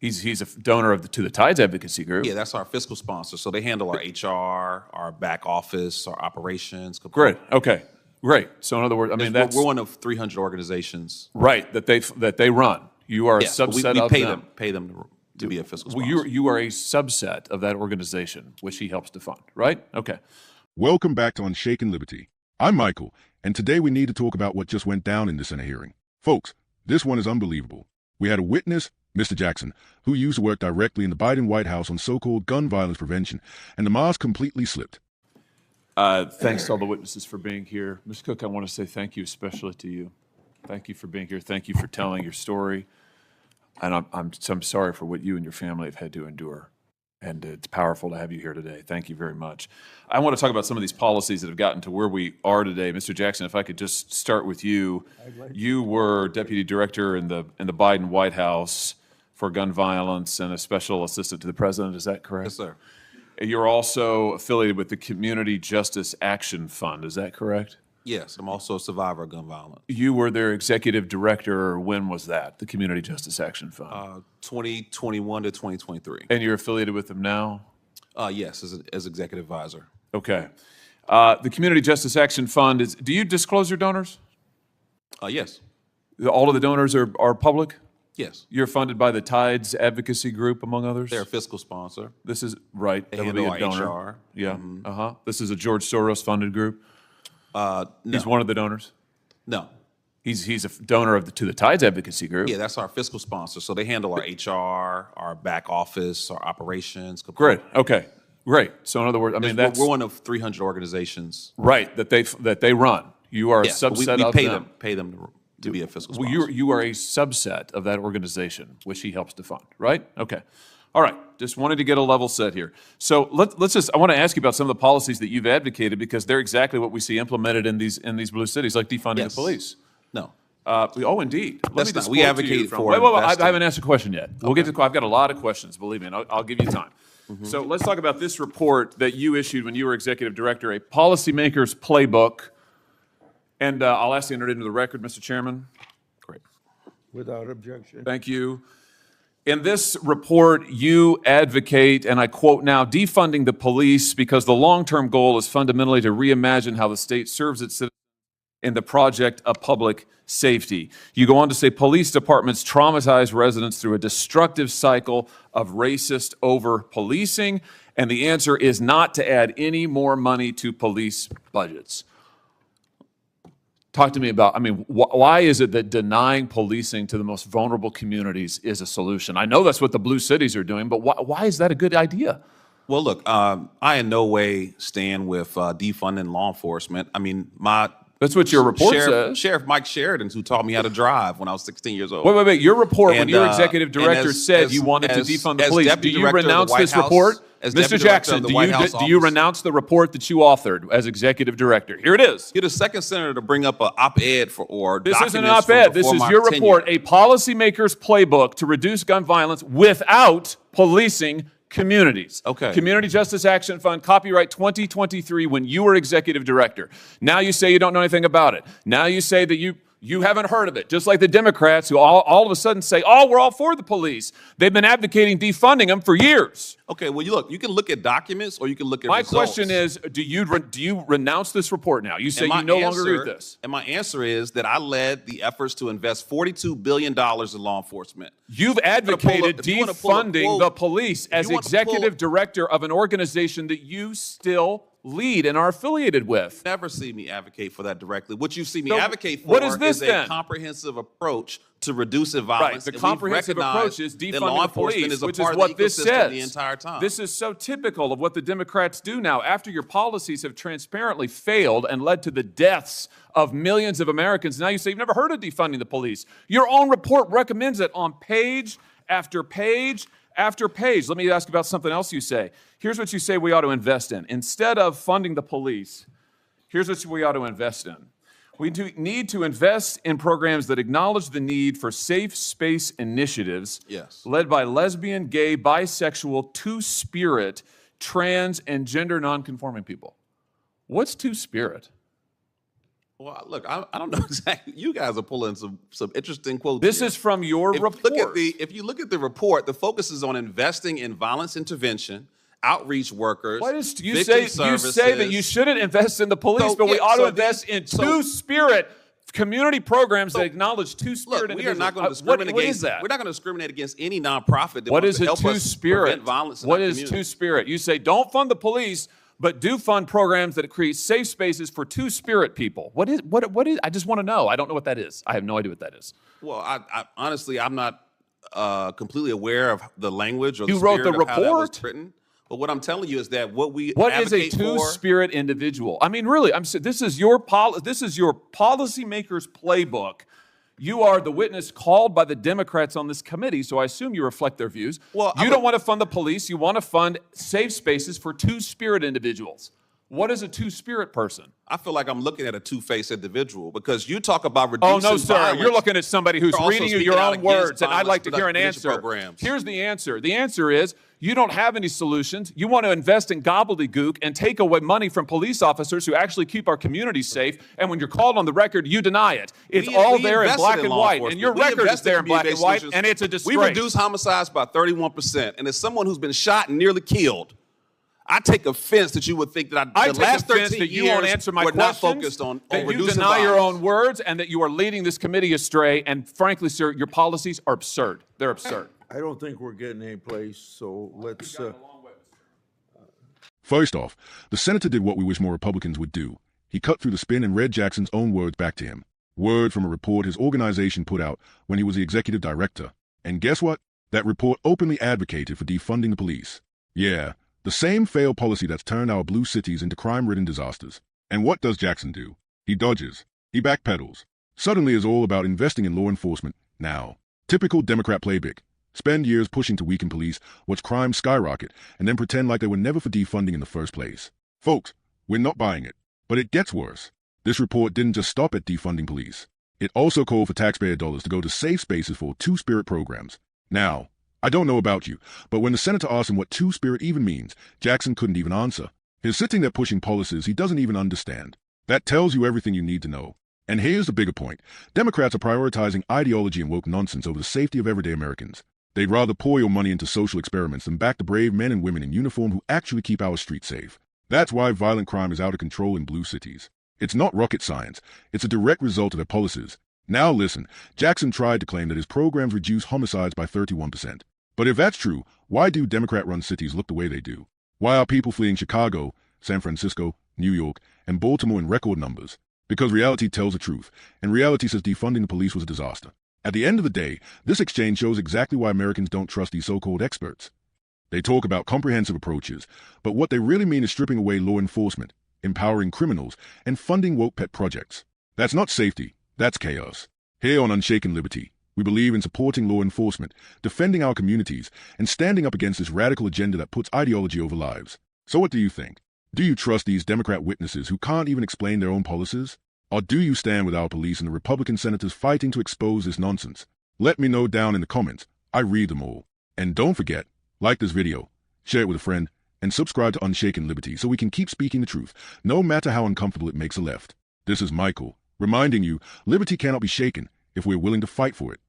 He's a donor to the Tides Advocacy Group. Yeah, that's our fiscal sponsor. So they handle our HR, our back office, our operations. Great. Okay. Great. So in other words, I mean we're one of 300 organizations. Right, that they run. You are a Yes, but subset we of pay them. pay them to be a fiscal Well, sponsor. you are a subset of that organization, which he helps to fund, right? Okay. Welcome back to Unshaken Liberty. I'm Michael, and today we need to talk about what just went down in the Senate hearing. Folks, this one is unbelievable. We had a witness, Mr. Jackson, who used to work directly in the Biden White House on so-called gun violence prevention, and the mask completely slipped. Thanks to all the witnesses for being here. Ms. Cook, I want to say thank you especially to you. Thank you for being here. Thank you for telling your story. And I'm sorry for what you and your family have had to endure. And it's powerful to have you here today. Thank you very much. I want to talk about some of these policies that have gotten to where we are today. Mr. Jackson, if I could just start with you. You were deputy director in the Biden White House for gun violence and a special assistant to the president. Is that correct? Yes, sir. You're also affiliated with the Community Justice Action Fund. Is that correct? Yes, I'm also a survivor of gun violence. You were their executive director. When was that, the Community Justice Action Fund? 2021 to 2023. And you're affiliated with them now? Yes, as executive advisor. Okay. The Community Justice Action Fund is, do you disclose your donors? Yes. All of the donors are public? Yes. You're funded by the Tides Advocacy Group, among others? They're a fiscal sponsor. This is, right, They that would be handle a our donor. HR. Yeah, This is a George Soros funded group? No. He's one of the donors? No. He's a donor to the Tides Advocacy Group? Yeah, that's our fiscal sponsor. So they handle our HR, our back office, our operations. Great, okay, great. So in other words, I mean, that's... We're one of 300 organizations. Right, that they run. You are a Yes, but subset we of them. pay them to be a fiscal Well, sponsor. you are a subset of that organization, which he helps to fund, right? Okay. All right. Just wanted to get a level set here. So let's just, I want to ask you about some of the policies that you've advocated because they're exactly what we see implemented in these blue cities, like defunding Yes. the police. No. Oh, indeed. Let That's me just not- we quote to advocate you from- for Wait, I investing. haven't asked a question yet. We'll get to. I've got a lot of questions. Believe me, and I'll give you time. So let's talk about this report that you issued when you were executive director, a policymaker's playbook. And I'll ask you to enter it into the record, Mr. Chairman. Great. Without objection. Thank you. In this report, you advocate, and I quote now, defunding the police because the long-term goal is fundamentally to reimagine how the state serves its citizens in the project of public safety. You go on to say police departments traumatize residents through a destructive cycle of racist over-policing, and the answer is not to add any more money to police budgets. Talk to me about, I mean, why is it that denying policing to the most vulnerable communities is a solution? I know that's what the blue cities are doing, but why is that a good idea? Well, look, I in no way stand with defunding law enforcement. I mean, That's what your report says. Sheriff Mike Sheridan, who taught me how to drive when I was 16 years old. Wait. Your report, when And, your executive director and said you wanted to defund the police, do deputy you director of the renounce White this House- report? as Mr. deputy director Jackson, of the do White you House do you office- renounce the report that you authored as executive director? Here it is. You're the second senator to bring up an op-ed or This isn't an documents from op-ed. This before is my your tenure. report, a policymaker's playbook to reduce gun violence without policing communities. Okay. Community Justice Action Fund, copyright 2023, when you were executive director. Now you say you don't know anything about it. Now you say that you haven't heard of it, just like the Democrats who all of a sudden say, oh, we're all for the police. They've been advocating defunding them for years. Okay, well, you can look at documents or you can look at My results. question is, do you renounce this report now? You say And my you no longer agree answer- with this. And my answer is that I led the efforts to invest $42 billion in law enforcement. You've advocated if you wanna pull up defunding quote- the police as you wanna pull- executive director of an organization that you still lead and are affiliated with. Never see me advocate for that directly. What you see me So advocate for what is this a then? comprehensive approach to reducing Right, violence. the and we've comprehensive recognized approach is that defunding law the enforcement police, is a which is part of what the this ecosystem says. the entire time. This is so typical of what the Democrats do now. After your policies have transparently failed and led to the deaths of millions of Americans, now you say you've never heard of defunding the police. Your own report recommends it on page after page after page. Let me ask about something else you say. Here's what you say we ought to invest in. Instead of funding the police, here's what we ought to invest in. We need to invest in programs that acknowledge the need for safe space initiatives Yes. led by lesbian, gay, bisexual, two-spirit, trans, and gender nonconforming people. What's two-spirit? Well, look, I don't know exactly. You guys are pulling some interesting quotes. This here. is from your report. If you look at the report, the focus is on investing in violence intervention, outreach workers. What is you victim say? services. You say that you shouldn't invest in the police, but we ought to invest in two-spirit community programs that acknowledge two-spirit. Look, we are not going to What discriminate is that? We're not going to discriminate against any nonprofit that What wants is to a help us two-spirit? prevent violence. What is two-spirit? You say don't fund the police, but do fund programs that create safe spaces for two-spirit people. What is? I just want to know. I don't know what that is. I have no idea what that is. Well, I honestly, I'm not completely aware of the language or the You wrote spirit the of how that was report? written. But what I'm telling you is that what is a two-spirit individual? I mean, really, this is your policymaker's playbook. You are the witness called by the Democrats on this committee, so I assume you reflect their views. Well, you don't want to fund the police. You want to fund safe spaces for two-spirit individuals. What is a two-spirit person? I feel like I'm looking at a two-faced individual because you talk about reducing Oh, no, sir. violence. You're looking at somebody who's You're also reading you speaking your out own against words, and I'd like to hear an violence answer. programs. Here's the answer. The answer is you don't have any solutions. You want to invest in gobbledygook and take away money from police officers who actually keep our communities safe, and when you're called on the record, you deny it. It's all there in black and white, and your record is there in black and white, and it's a disgrace. We reduced homicides by 31%, and as someone who's been shot and nearly killed, I take offense that you would think that I the take last offense 13 that you won't years answer my we're not questions, focused on that you reducing deny your violence. own words, and that you are leading this committee astray. And frankly, sir, your policies are absurd. They're absurd. I don't think we're getting any place, so let's, First off, the senator did what we wish more Republicans would do. He cut through the spin and read Jackson's own words back to him. Word from a report his organization put out when he was the executive director. And guess what? That report openly advocated for defunding the police. Yeah, the same failed policy that's turned our blue cities into crime-ridden disasters. And what does Jackson do? He dodges. He backpedals. Suddenly it's all about investing in law enforcement now. Typical Democrat playbook. Spend years pushing to weaken police, watch crime skyrocket, and then pretend like they were never for defunding in the first place. Folks, we're not buying it. But it gets worse. This report didn't just stop at defunding police. It also called for taxpayer dollars to go to safe spaces for two-spirit programs. Now, I don't know about you, but when the senator asked him what two-spirit even means, Jackson couldn't even answer. He's sitting there pushing policies he doesn't even understand. That tells you everything you need to know. And here's the bigger point. Democrats are prioritizing ideology and woke nonsense over the safety of everyday Americans. They'd rather pour your money into social experiments than back the brave men and women in uniform who actually keep our streets safe. That's why violent crime is out of control in blue cities. It's not rocket science. It's a direct result of their policies. Now listen, Jackson tried to claim that his programs reduce homicides by 31%. But if that's true, why do Democrat-run cities look the way they do? Why are people fleeing Chicago, San Francisco, New York, and Baltimore in record numbers? Because reality tells the truth, and reality says defunding the police was a disaster. At the end of the day, this exchange shows exactly why Americans don't trust these so-called experts. They talk about comprehensive approaches, but what they really mean is stripping away law enforcement, empowering criminals, and funding woke pet projects. That's not safety, that's chaos. Here on Unshaken Liberty, we believe in supporting law enforcement, defending our communities, and standing up against this radical agenda that puts ideology over lives. So what do you think? Do you trust these Democrat witnesses who can't even explain their own policies? Or do you stand with our police and the Republican senators fighting to expose this nonsense? Let me know down in the comments. I read them all. And don't forget, like this video, share it with a friend, and subscribe to Unshaken Liberty so we can keep speaking the truth, no matter how uncomfortable it makes the left. This is Michael, reminding you, liberty cannot be shaken if we're willing to fight for it.